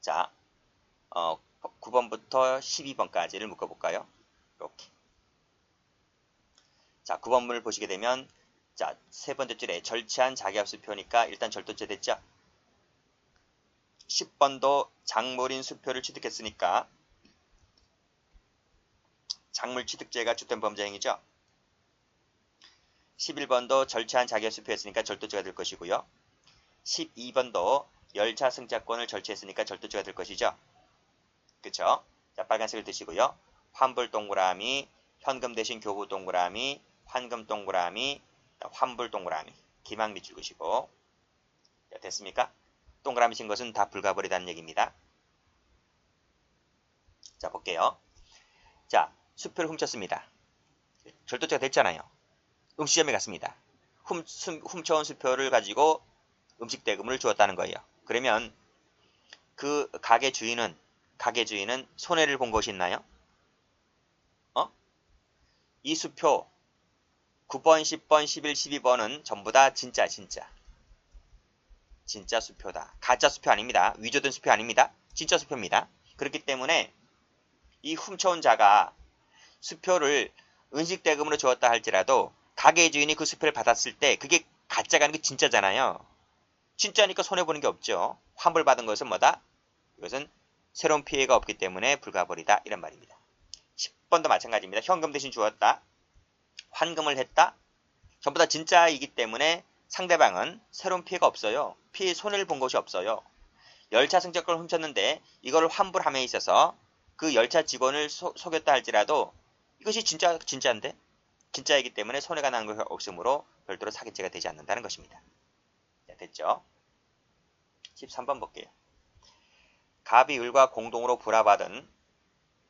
자, 9번부터 12번까지를 묶어볼까요? 이렇게. 자, 9번문을 보시게 되면 자, 세 번째 줄에 절체한 자기합수표니까 일단 절도죄 됐죠? 10번도 작물인 수표를 취득했으니까 작물 취득죄가 주된 범죄 행위죠. 11번도 절체한 자기합수표였으니까 절도죄가 될 것이고요. 12번도 열차 승차권을 절취했으니까 절도죄가 될 것이죠. 그쵸? 자, 빨간색을 드시고요. 환불 동그라미, 현금 대신 교부 동그라미, 환금 동그라미, 환불 동그라미, 기막 밑줄 그시고. 자, 됐습니까? 동그라미 친 것은 다 불가버리다는 얘기입니다. 자, 볼게요. 자, 수표를 훔쳤습니다. 절도죄가 됐잖아요. 음식점에 갔습니다. 훔쳐온 수표를 가지고 음식 대금을 주었다는 거예요. 그러면 그 가게 주인은 손해를 본 것이 있나요? 이 수표 9번, 10번, 11, 12번은 전부 다 진짜 수표다. 가짜 수표 아닙니다. 위조된 수표 아닙니다. 진짜 수표입니다. 그렇기 때문에 이 훔쳐온 자가 수표를 은식 대금으로 주었다 할지라도 가게 주인이 그 수표를 받았을 때 그게 가짜가 아니고 진짜잖아요. 진짜니까 손해보는 게 없죠. 환불받은 것은 뭐다? 이것은 새로운 피해가 없기 때문에 불가벌이다. 이런 말입니다. 10번도 마찬가지입니다. 현금 대신 주었다. 환금을 했다. 전부 다 진짜이기 때문에 상대방은 새로운 피해가 없어요. 손해를 본 것이 없어요. 열차 승차권을 훔쳤는데 이걸 환불함에 있어서 그 열차 직원을 속였다 할지라도 이것이 진짜인데 진짜이기 때문에 손해가 난 것이 없으므로 별도로 사기죄가 되지 않는다는 것입니다. 자, 됐죠? 13번 볼게요. 갑이 을과 공동으로 불화받은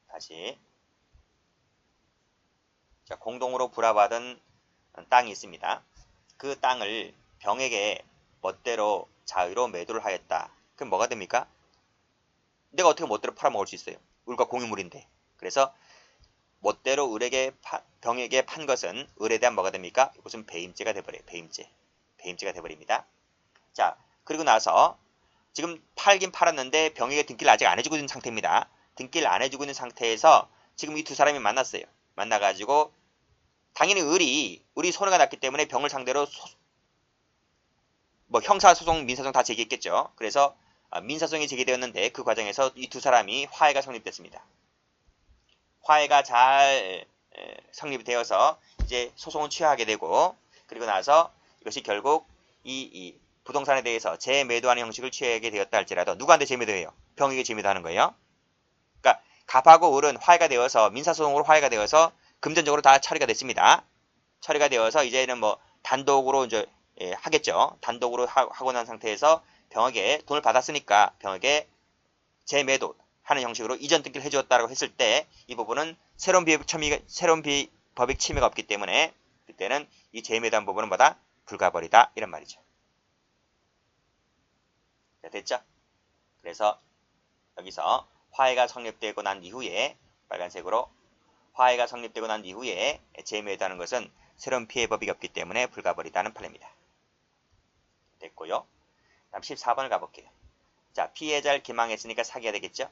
다시 자, 공동으로 불화받은 땅이 있습니다. 그 땅을 병에게 멋대로 자유로 매도를 하였다. 그럼 뭐가 됩니까? 내가 어떻게 멋대로 팔아먹을 수 있어요? 을과 공유물인데. 그래서 멋대로 병에게 판 것은 을에 대한 뭐가 됩니까? 이것은 배임죄가 돼버려요. 배임죄가 돼버립니다. 자, 그리고 나서 지금 팔긴 팔았는데 병에게 등기를 아직 안 해주고 있는 상태입니다. 등기를 안 해주고 있는 상태에서 지금 이 두 사람이 만났어요. 만나가지고 당연히 을이 손해가 났기 때문에 병을 상대로 형사소송, 민사소송 다 제기했겠죠. 그래서 민사소송이 제기되었는데 그 과정에서 이 두 사람이 화해가 성립됐습니다. 화해가 잘 성립이 되어서 이제 소송을 취하게 되고 그리고 나서 이것이 결국 이 부동산에 대해서 재매도하는 형식을 취하게 되었다 할지라도 누구한테 재매도해요? 병에게 재매도하는 거예요. 그러니까 갑하고 을은 화해가 되어서 민사소송으로 화해가 되어서 금전적으로 다 처리가 됐습니다. 처리가 되어서 이제는 뭐 단독으로 이제 하겠죠. 단독으로 하고 난 상태에서 병에게 돈을 받았으니까 병에게 재매도 하는 형식으로 이전 등기를 해주었다고 했을 때 이 부분은 새로운 법익 침해가 없기 때문에 그때는 이 재매도한 부분은 뭐다? 불가벌이다 이런 말이죠. 자, 됐죠? 그래서 여기서 화해가 성립되고 난 이후에 빨간색으로 화해가 성립되고 난 이후에 재매도하는 것은 새로운 피해 법익이 없기 때문에 불가벌이다는 판례입니다. 됐고요. 다음 14번을 가볼게요. 자, 피해자를 기망했으니까 사기가 되겠죠?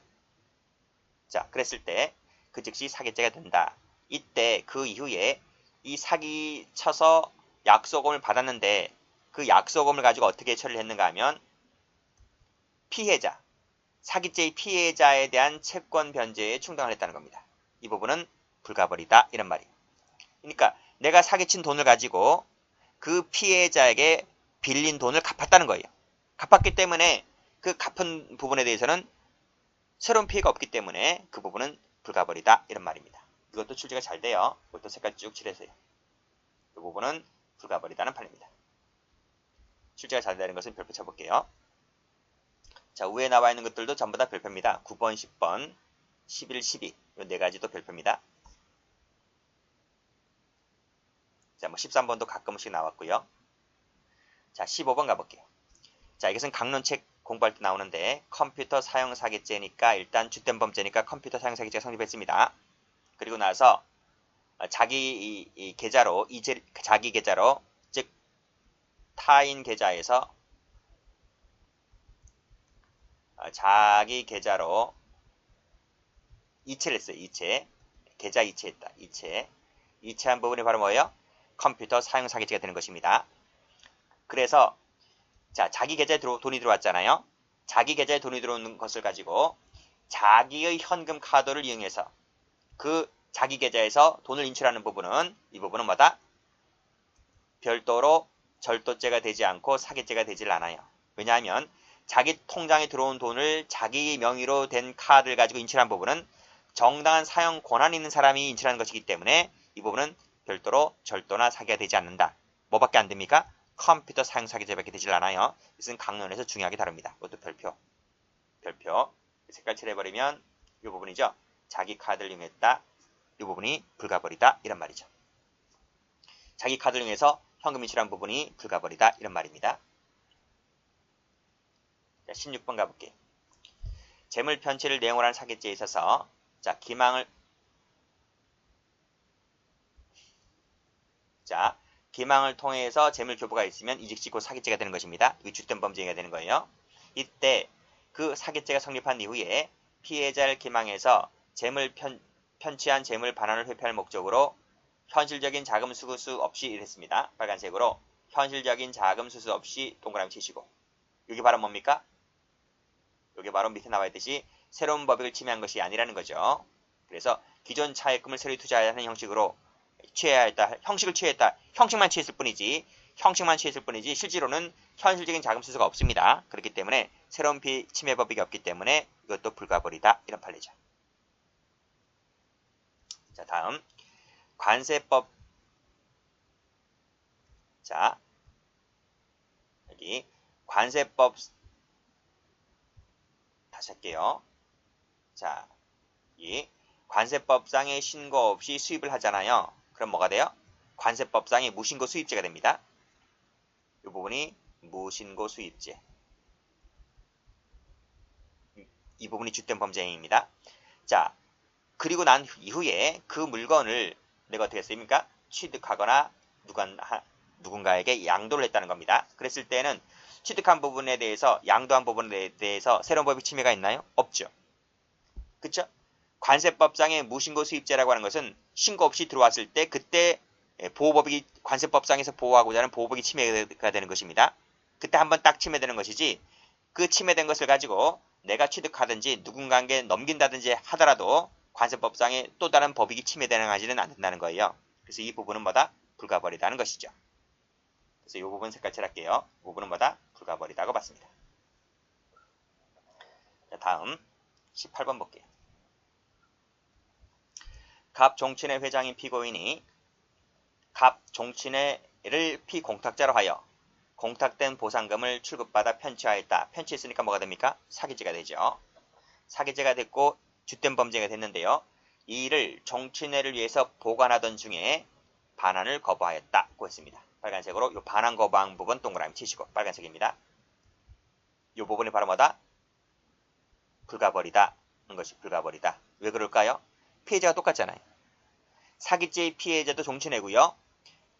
자, 그랬을 때 그 즉시 사기죄가 된다. 이때 그 이후에 이 사기 쳐서 약소금을 받았는데 그 약소금을 가지고 어떻게 처리를 했는가 하면 사기죄의 피해자에 대한 채권 변제에 충당을 했다는 겁니다. 이 부분은 불가벌이다 이런 말이에요. 그러니까 내가 사기친 돈을 가지고 그 피해자에게 빌린 돈을 갚았다는 거예요. 갚았기 때문에 그 갚은 부분에 대해서는 새로운 피해가 없기 때문에 그 부분은 불가벌이다 이런 말입니다. 이것도 출제가 잘 돼요. 이것도 색깔 쭉 칠해서요. 이 부분은 불가벌이다는 판례입니다. 출제가 잘 되는 것은 별표 쳐볼게요. 자, 위에 나와 있는 것들도 전부 다 별표입니다. 9번, 10번, 11, 12 이 네 가지도 별표입니다. 자, 뭐 13번도 가끔씩 나왔고요. 자, 15번 가볼게요. 자, 이것은 강론책 공부할 때 나오는데 컴퓨터 사용 사기죄니까 일단 주된 범죄니까 컴퓨터 사용 사기죄가 성립했습니다. 그리고 나서 자기 계좌로 즉 타인 계좌에서 자기 계좌로 이체를 했어요. 이체. 계좌 이체했다. 이체한 부분이 바로 뭐예요? 컴퓨터 사용 사기죄가 되는 것입니다. 그래서 자, 자기 계좌에 돈이 들어왔잖아요. 자기 계좌에 돈이 들어오는 것을 가지고 자기의 현금 카드를 이용해서 그 자기 계좌에서 돈을 인출하는 부분은 이 부분은 뭐다? 별도로 절도죄가 되지 않고 사기죄가 되질 않아요. 왜냐하면 자기 통장에 들어온 돈을 자기 명의로 된 카드를 가지고 인출한 부분은 정당한 사용 권한이 있는 사람이 인출하는 것이기 때문에 이 부분은 별도로 절도나 사기가 되지 않는다. 뭐밖에 안 됩니까? 컴퓨터 사용 사기죄밖에 되질 않아요. 이것은 강론에서 중요하게 다룹니다. 이것도 별표. 색깔 칠해버리면 이 부분이죠. 자기 카드를 이용했다. 이 부분이 불가벌이다. 이런 말이죠. 자기 카드를 이용해서 현금 인출한 부분이 불가벌이다. 이런 말입니다. 자, 16번 가볼게요. 재물 편취를 내용으로 한 사기죄에 있어서 자, 기망을 통해서 재물 교부가 있으면 이즉시 곧 사기죄가 되는 것입니다. 이게 주된 범죄가 되는 거예요. 이때 그 사기죄가 성립한 이후에 피해자를 기망해서 편취한 재물 반환을 회피할 목적으로 현실적인 자금 수수 없이 이랬습니다. 빨간색으로 현실적인 자금 수수 없이 동그라미 치시고 이게 바로 뭡니까? 이게 바로 밑에 나와 있듯이 새로운 법익을 침해한 것이 아니라는 거죠. 그래서 기존 차액금을 새로 투자하는 형식으로 취해야 했다. 형식을 취했다. 형식만 취했을 뿐이지 실제로는 현실적인 자금 수수가 없습니다. 그렇기 때문에 새로운 침해 법익이 없기 때문에 이것도 불가벌이다. 이런 판례죠. 자, 다음 관세법. 자, 여기 관세법 다시 할게요. 자, 이 관세법상의 신고 없이 수입을 하잖아요. 그럼 뭐가 돼요? 관세법상의 무신고 수입죄가 됩니다. 이 부분이 무신고 수입죄. 이 부분이 주된 범죄 행위입니다. 자, 그리고 난 이후에 그 물건을 내가 어떻게 했습니까? 취득하거나 누군가에게 양도를 했다는 겁니다. 그랬을 때는 취득한 부분에 대해서 양도한 부분에 대해서 새로운 법의 침해가 있나요? 없죠. 그쵸? 관세법상의 무신고 수입죄라고 하는 것은 신고 없이 들어왔을 때 그때 보호법이 관세법상에서 보호하고자 하는 보호법이 침해가 되는 것입니다. 그때 한번 딱 침해되는 것이지 그 침해된 것을 가지고 내가 취득하든지 누군가에게 넘긴다든지 하더라도 관세법상의 또 다른 법익이 침해되는 않는다는 거예요. 그래서 이 부분은 뭐다? 불가벌이다는 것이죠. 그래서 이 부분 색깔 칠할게요. 이 부분은 뭐다? 불가벌이다고 봤습니다. 자, 다음 18번 볼게요. 갑 종친회 회장인 피고인이 갑 종친회를 피공탁자로 하여 공탁된 보상금을 출급받아 편취하였다. 편취했으니까 뭐가 됩니까? 사기죄가 되죠. 사기죄가 됐고 주된 범죄가 됐는데요. 이 일을 종친회를 위해서 보관하던 중에 반환을 거부하였다고 했습니다. 빨간색으로 이 반환 거부한 부분 동그라미 치시고 빨간색입니다. 이 부분이 바로 뭐다? 불가벌이다. 것이 불가벌이다. 왜 그럴까요? 피해자가 똑같잖아요. 사기죄의 피해자도 종친회고요.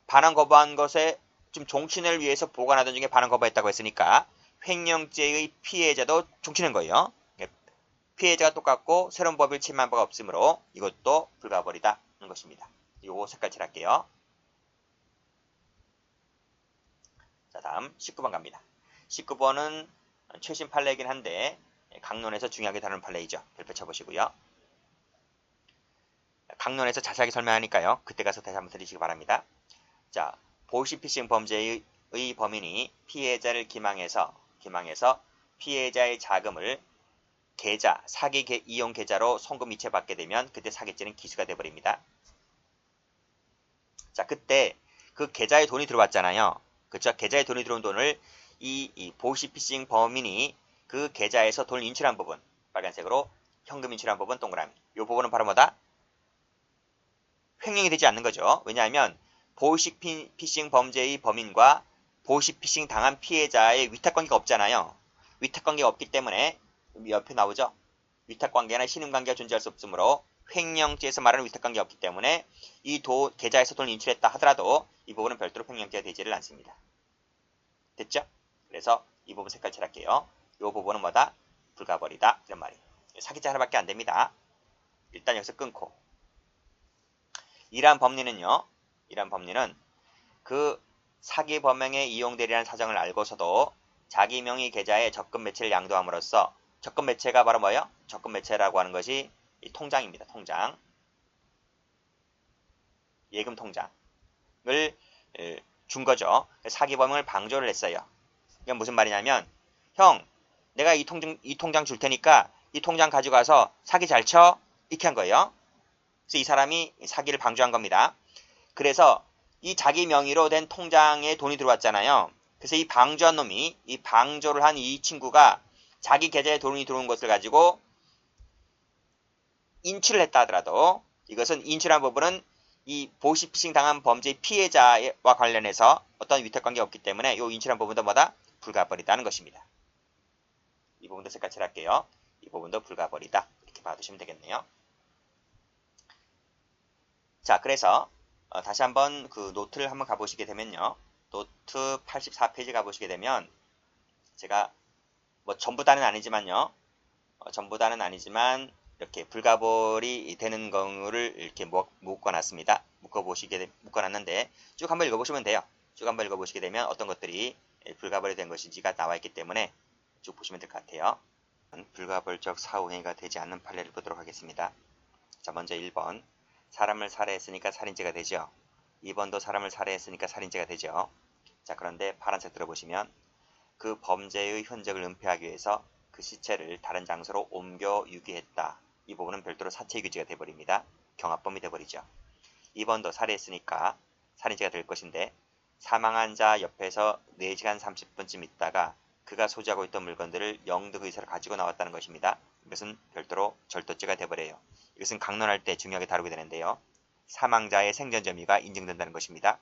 반환 거부한 것에 지금 종친회를 위해서 보관하던 중에 반환 거부했다고 했으니까 횡령죄의 피해자도 종친회인 거예요. 피해자가 똑같고 새로운 법을 침해한 바가 없으므로 이것도 불가벌이다는 것입니다. 요거 색깔 칠할게요. 자, 다음 19번 갑니다. 19번은 최신 판례이긴 한데 강론에서 중요하게 다루는 판례이죠. 별표 쳐보시고요. 강론에서 자세하게 설명하니까요. 그때 가서 다시 한번 들으시기 바랍니다. 자, 보이스피싱 범죄의 범인이 피해자를 기망해서 피해자의 자금을 계좌, 사기 이용 계좌로 송금 이체 받게 되면 그때 사기죄는 기수가 되어버립니다. 자, 그때 그 계좌에 돈이 들어왔잖아요. 그쵸? 계좌에 돈이 들어온 돈을 이 보이스피싱 범인이 그 계좌에서 돈을 인출한 부분, 빨간색으로 현금 인출한 부분 동그라미. 이 부분은 바로 뭐다? 횡령이 되지 않는 거죠. 왜냐하면 보이스피싱 범죄의 범인과 보이스피싱 당한 피해자의 위탁관계가 없잖아요. 위탁관계가 없기 때문에 옆에 나오죠. 위탁관계나 신임관계가 존재할 수 없으므로 횡령죄에서 말하는 위탁관계가 없기 때문에 이 계좌에서 돈을 인출했다 하더라도 이 부분은 별도로 횡령죄가 되지를 않습니다. 됐죠? 그래서 이 부분 색깔 칠할게요. 이 부분은 뭐다? 불가벌이다 이런 말이에요. 사기죄 하나밖에 안 됩니다. 일단 여기서 끊고 이러한 법리는요. 이러한 법리는 그 사기 범행에 이용되리라는 사정을 알고서도 자기 명의 계좌에 적금 매체를 양도함으로써 적금 매체가 바로 뭐예요? 적금 매체라고 하는 것이 이 통장입니다. 통장. 예금 통장을 준 거죠. 사기 범행을 방조를 했어요. 이건 무슨 말이냐면 형 내가 이 통장 줄 테니까 이 통장 가지고 가서 사기 잘 쳐. 이렇게 한 거예요. 그래서 이 사람이 사기를 방조한 겁니다. 그래서 이 자기 명의로 된 통장에 돈이 들어왔잖아요. 그래서 이 방조한 놈이 이 방조를 한 이 친구가 자기 계좌에 돈이 들어온 것을 가지고 인출을 했다 하더라도 이것은 인출한 부분은 이 보시피싱 당한 범죄의 피해자와 관련해서 어떤 위탁관계가 없기 때문에 이 인출한 부분도 뭐다? 불가벌이다는 것입니다. 이 부분도 색깔 칠할게요. 이 부분도 불가벌이다. 이렇게 봐두시면 되겠네요. 자, 그래서 다시 한번 그 노트를 한번 가보시게 되면요. 노트 84페이지 가보시게 되면 제가 뭐 전부 다는 아니지만요. 전부 다는 아니지만 이렇게 불가벌이 되는 경우를 이렇게 묶어놨습니다. 묶어놨는데 쭉 한번 읽어보시면 돼요. 쭉 한번 읽어보시게 되면 어떤 것들이 불가벌이 된 것인지가 나와있기 때문에 쭉 보시면 될 것 같아요. 불가벌적 사후행위가 되지 않는 판례를 보도록 하겠습니다. 자, 먼저 1번. 사람을 살해했으니까 살인죄가 되죠. 2번도 사람을 살해했으니까 살인죄가 되죠. 자, 그런데 파란색 들어보시면 그 범죄의 흔적을 은폐하기 위해서 그 시체를 다른 장소로 옮겨 유기했다. 이 부분은 별도로 사체 규제가 되어버립니다. 경합범이 되어버리죠. 2번도 살해했으니까 살인죄가 될 것인데 사망한 자 옆에서 4시간 30분쯤 있다가 그가 소지하고 있던 물건들을 영득의사를 가지고 나왔다는 것입니다. 이것은 별도로 절도죄가 되어버려요. 이것은 강론할 때 중요하게 다루게 되는데요. 사망자의 생전 점유가 인정된다는 것입니다.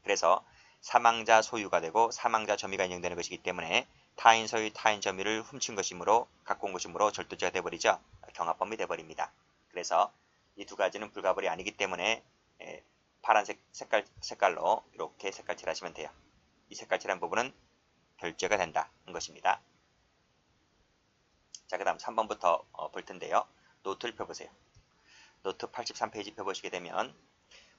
그래서 사망자 소유가 되고 사망자 점유가 인정되는 것이기 때문에 타인 소유 타인 점유를 훔친 것이므로 갖고 온 것이므로 절도죄가 되어버리죠. 경합범이 되어버립니다. 그래서 이 두 가지는 불가벌이 아니기 때문에 파란색 색깔로 이렇게 색깔칠 하시면 돼요. 이 색깔칠한 부분은 별죄가 된다는 것입니다. 자, 그 다음 3번부터 볼 텐데요. 노트를 펴보세요. 노트 83페이지 펴보시게 되면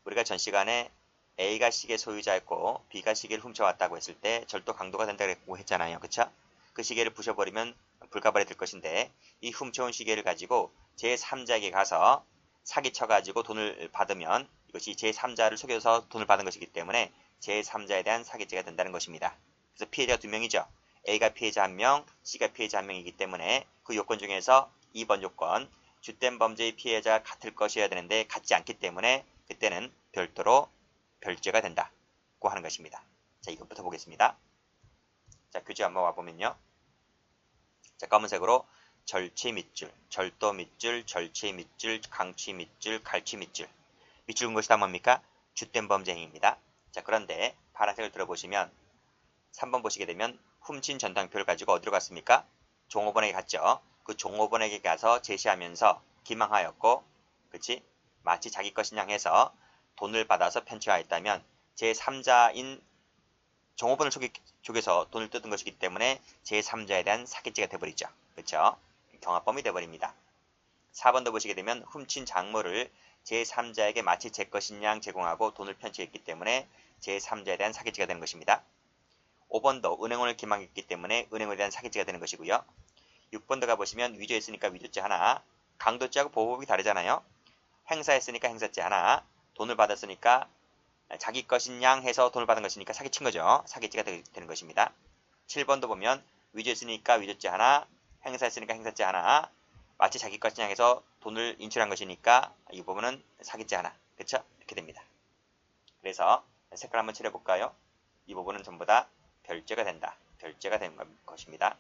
우리가 전 시간에 A가 시계 소유자였고 B가 시계를 훔쳐왔다고 했을 때 절도 강도가 된다고 했잖아요. 그쵸? 그 시계를 부셔버리면 불가벌이 될 것인데 이 훔쳐온 시계를 가지고 제3자에게 가서 사기쳐가지고 돈을 받으면 이것이 제3자를 속여서 돈을 받은 것이기 때문에 제3자에 대한 사기죄가 된다는 것입니다. 그래서 피해자가 2명이죠. A가 피해자 1명, C가 피해자 1명이기 때문에 그 요건 중에서 2번 요건 주된 범죄의 피해자가 같을 것이어야 되는데 같지 않기 때문에 그때는 별도로 별죄가 된다고 하는 것입니다. 자, 이것부터 보겠습니다. 자, 교재 한번 와보면요. 자, 검은색으로 절취 밑줄, 절도 밑줄, 절취 밑줄, 강취 밑줄, 갈취 밑줄. 밑줄 은 것이 다 뭡니까? 주된 범죄 행위입니다. 자, 그런데 파란색을 들어보시면 3번 보시게 되면 훔친 전당표를 가지고 어디로 갔습니까? 종업원에게 갔죠. 그 종업원에게 가서 제시하면서 기망하였고, 그치? 마치 자기 것인 양 해서 돈을 받아서 편취하였다면 제3자인 종업원을 속여서 돈을 뜯은 것이기 때문에 제3자에 대한 사기죄가 되어버리죠. 그렇죠? 경합범이 되어버립니다. 4번도 보시게 되면 훔친 작물을 제3자에게 마치 제 것인 양 제공하고 돈을 편취했기 때문에 제3자에 대한 사기죄가 되는 것입니다. 5번도 은행원을 기망했기 때문에 은행원에 대한 사기죄가 되는 것이고요. 6번도 가보시면 위조했으니까 위조죄 하나, 강도죄하고 보호법이 다르잖아요. 행사했으니까 행사죄 하나, 돈을 받았으니까 자기 것인 양 해서 돈을 받은 것이니까 사기친 거죠. 사기죄가 되는 것입니다. 7번도 보면 위조했으니까 위조죄 하나, 행사했으니까 행사죄 하나, 마치 자기 것인 양 해서 돈을 인출한 것이니까 이 부분은 사기죄 하나. 그쵸? 이렇게 됩니다. 그래서 색깔 한번 칠해볼까요? 이 부분은 전부 다 별죄가 된다. 별죄가 되는 것입니다.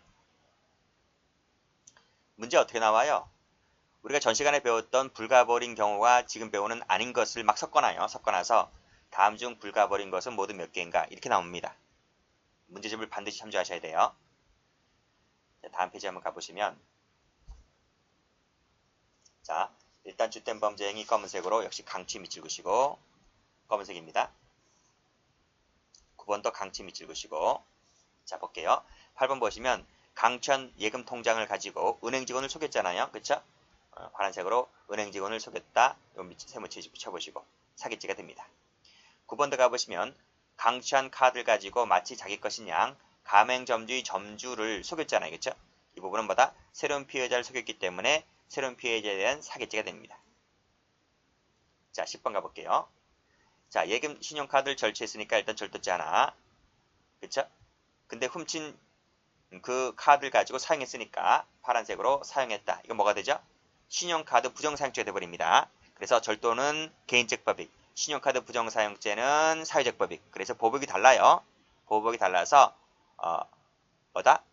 문제 어떻게 나와요? 우리가 전 시간에 배웠던 불가벌인 경우가 지금 배우는 아닌 것을 막 섞어놔요. 섞어놔서 다음 중 불가벌인 것은 모두 몇 개인가 이렇게 나옵니다. 문제집을 반드시 참조하셔야 돼요. 자, 다음 페이지 한번 가보시면 자, 일단 주된 범죄 행위 검은색으로 역시 강취 밑줄 그시고 검은색입니다. 9번도 강취 밑줄 그시고 자, 볼게요. 8번 보시면 강천 예금 통장을 가지고 은행 직원을 속였잖아요. 그쵸? 파란색으로 은행 직원을 속였다. 요 밑에 세모치 붙여보시고 사기죄가 됩니다. 9번 더 가보시면 강취한 카드를 가지고 마치 자기 것인 양 가맹점주의 점주를 속였잖아요. 그쵸? 이 부분은 뭐다? 새로운 피해자를 속였기 때문에 새로운 피해자에 대한 사기죄가 됩니다. 자, 10번 가볼게요. 자, 예금 신용카드를 절취했으니까 일단 절도죄 하나. 그쵸? 근데 훔친 그 카드를 가지고 사용했으니까 파란색으로 사용했다. 이건 뭐가 되죠? 신용카드 부정사용죄가 되어버립니다. 그래서 절도는 개인적 법익, 신용카드 부정사용죄는 사회적 법익. 그래서 보복이 달라요. 보복이 달라서 뭐다?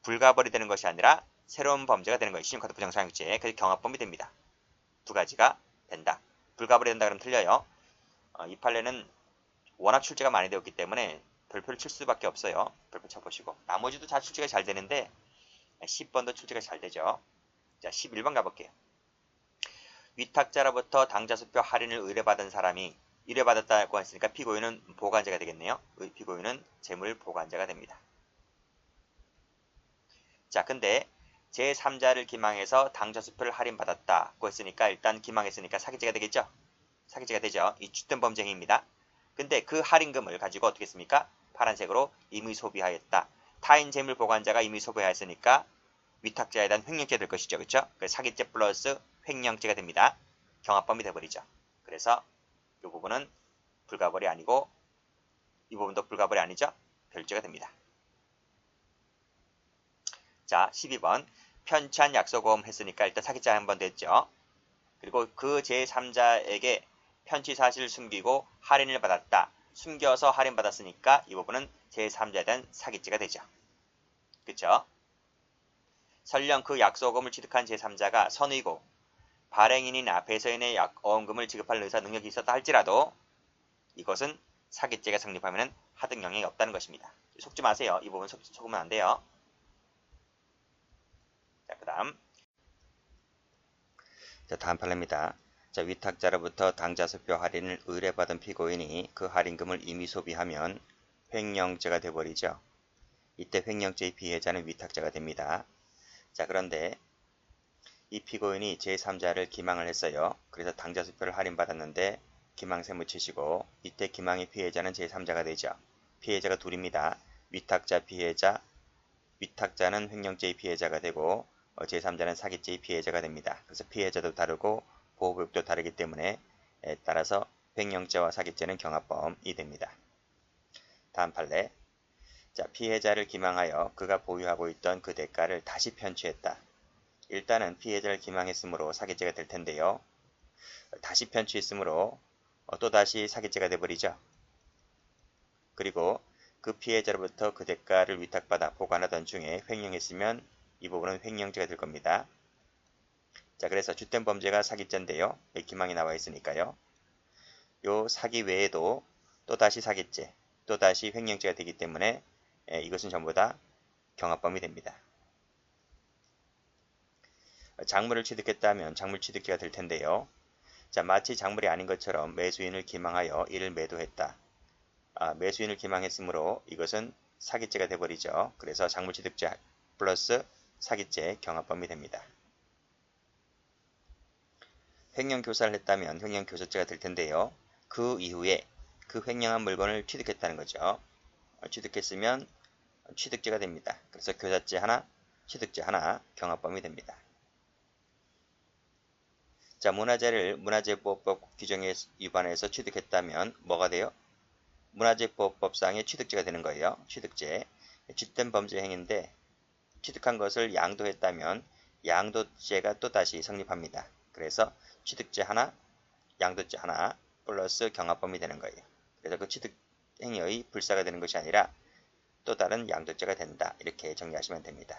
불가벌이 되는 것이 아니라 새로운 범죄가 되는 거예요. 신용카드 부정사용죄. 그래서 경합범이 됩니다. 두 가지가 된다. 불가벌이 된다 그러면 틀려요. 이 판례는 워낙 출제가 많이 되었기 때문에 별표를 칠 수밖에 없어요. 별표 쳐보시고. 나머지도 다 출제가 잘 되는데 10번도 출제가 잘 되죠. 자, 11번 가볼게요. 위탁자로부터 당좌수표 할인을 의뢰받은 사람이 의뢰받았다고 했으니까 피고인은 보관자가 되겠네요. 피고인은 재물 보관자가 됩니다. 자, 근데 제3자를 기망해서 당좌수표를 할인받았다고 했으니까 일단 기망했으니까 사기죄가 되겠죠? 사기죄가 되죠. 이 주된 범죄 행위입니다. 근데 그 할인금을 가지고 어떻게 했습니까? 파란색으로 임의 소비하였다. 타인 재물 보관자가 임의 소비하였으니까 위탁자에 대한 횡령죄 될 것이죠. 그렇죠? 그래서 사기죄 플러스 횡령죄가 됩니다. 경합범이 되어버리죠. 그래서 이 부분은 불가벌이 아니고 이 부분도 불가벌이 아니죠. 별죄가 됩니다. 자, 12번 편취한 약속보험 했으니까 일단 사기죄 한 번 됐죠. 그리고 그 제3자에게 편취 사실을 숨기고 할인을 받았다. 숨겨서 할인받았으니까 이 부분은 제3자에 대한 사기죄가 되죠. 그쵸? 설령 그 약속금을 취득한 제3자가 선의고 발행인이나 배서인의 어음금을 지급할 의사 능력이 있었다 할지라도 이것은 사기죄가 성립하면 하등 영향이 없다는 것입니다. 속지 마세요. 이 부분 속으면 안 돼요. 자, 그 다음 판례입니다. 자, 위탁자로부터 당좌수표 할인을 의뢰받은 피고인이 그 할인금을 임의 소비하면 횡령죄가 되어버리죠. 이때 횡령죄의 피해자는 위탁자가 됩니다. 자, 그런데 이 피고인이 제3자를 기망을 했어요. 그래서 당좌수표를 할인받았는데 기망세무 치시고 이때 기망의 피해자는 제3자가 되죠. 피해자가 둘입니다. 위탁자 피해자, 위탁자는 횡령죄의 피해자가 되고 제3자는 사기죄의 피해자가 됩니다. 그래서 피해자도 다르고 보호구역도 다르기 때문에 따라서 횡령죄와 사기죄는 경합범이 됩니다. 다음 판례. 자, 피해자를 기망하여 그가 보유하고 있던 그 대가를 다시 편취했다. 일단은 피해자를 기망했으므로 사기죄가 될 텐데요. 다시 편취했으므로 또다시 사기죄가 돼버리죠. 그리고 그 피해자로부터 그 대가를 위탁받아 보관하던 중에 횡령했으면 이 부분은 횡령죄가 될 겁니다. 자, 그래서 주된 범죄가 사기죄인데요. 기망이 나와 있으니까요. 요 사기 외에도 또다시 사기죄, 또다시 횡령죄가 되기 때문에 이것은 전부 다 경합범이 됩니다. 작물을 취득했다면 작물 취득죄가 될 텐데요. 자, 마치 작물이 아닌 것처럼 매수인을 기망하여 이를 매도했다. 매수인을 기망했으므로 이것은 사기죄가 되어버리죠. 그래서 작물 취득죄 플러스 사기죄 경합범이 됩니다. 횡령교사를 했다면 횡령교사죄가 될 텐데요. 그 이후에 그 횡령한 물건을 취득했다는 거죠. 취득했으면 취득죄가 됩니다. 그래서 교사죄 하나, 취득죄 하나 경합범이 됩니다. 자, 문화재를 문화재보호법 규정에 위반해서 취득했다면 뭐가 돼요? 문화재보호법상의 취득죄가 되는 거예요. 취득죄. 주된 범죄 행위인데 취득한 것을 양도했다면 양도죄가 또다시 성립합니다. 그래서 취득죄 하나, 양도죄 하나 플러스 경합범이 되는 거예요. 그래서 그 취득 행위의 불사가 되는 것이 아니라 또 다른 양도죄가 된다. 이렇게 정리하시면 됩니다.